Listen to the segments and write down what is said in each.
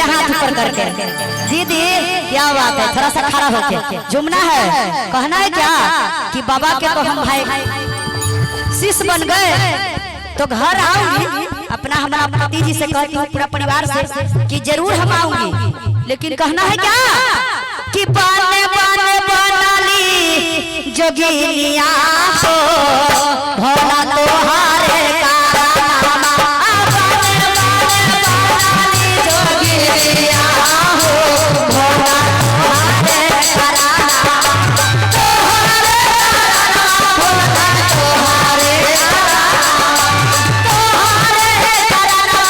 हाथ ऊपर करके। दीदी क्या बात है, थोड़ा सा खड़ा होके जुमना है। कहना है क्या कि बाबा के तो हम भाई शिष्य बन गए तो घर आऊंगी, अपना हमारा पति जी से कहती हूँ पूरा परिवार से कि जरूर हम आऊंगी। लेकिन कहना है क्या कि बाने बाने बनाली जोगिनिया हो भोला तोहारे कारनामा। बाने बाने बनाली जोगिनिया हो भोला तोहारे कारनामा। भोला तोहारे कारनामा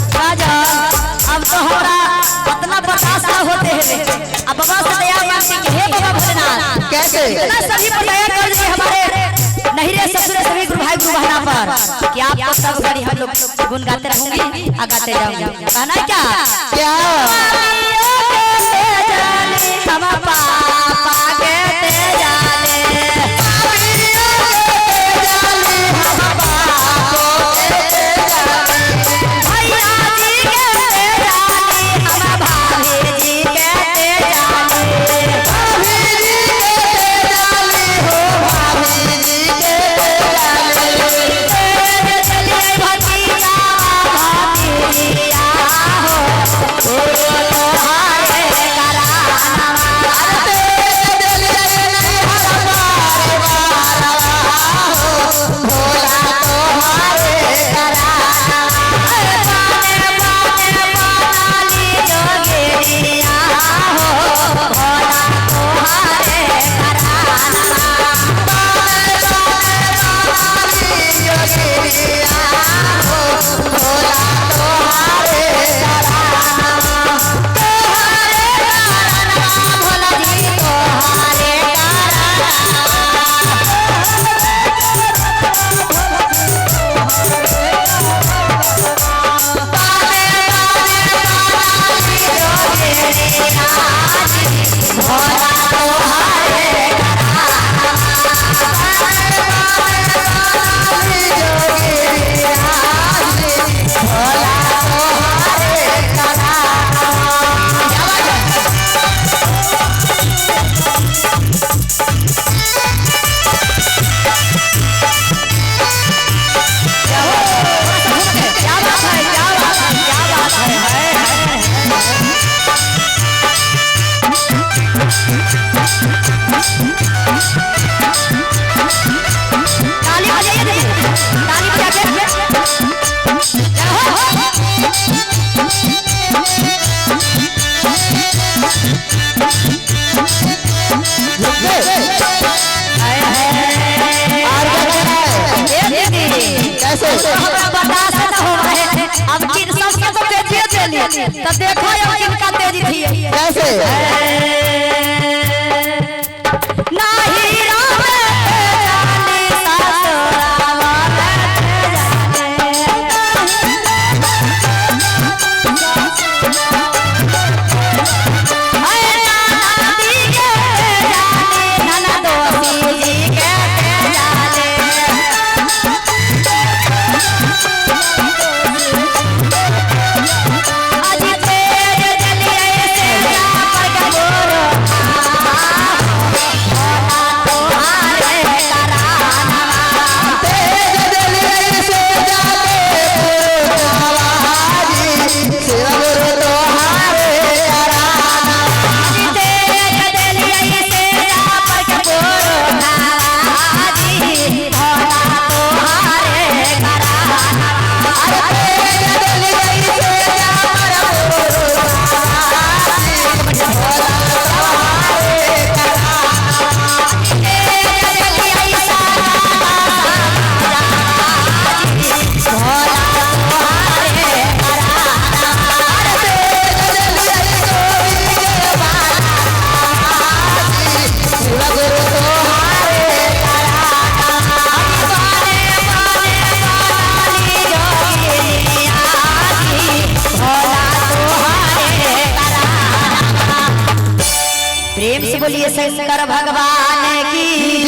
अब तो हमरा इतना बर्दाश्त ना होते हैं। अब बाबा से दया मांगते कि हे बाबा भोलेनाथ कैसे इतना सभी पर दया कर दीजिए हमारे नहिरे ससुर सभी गुरु भाई गुरु बहना पर कि आप सब घड़ी हम लोग गुन गाते रहूंगी आ गाते जाऊंगी। कहना क्या क्या हम पापा कहते जाने तो देखो किनका तेजी थी कैसे नाही राम जाने ससुरावा बोलिए शंकर भगवान की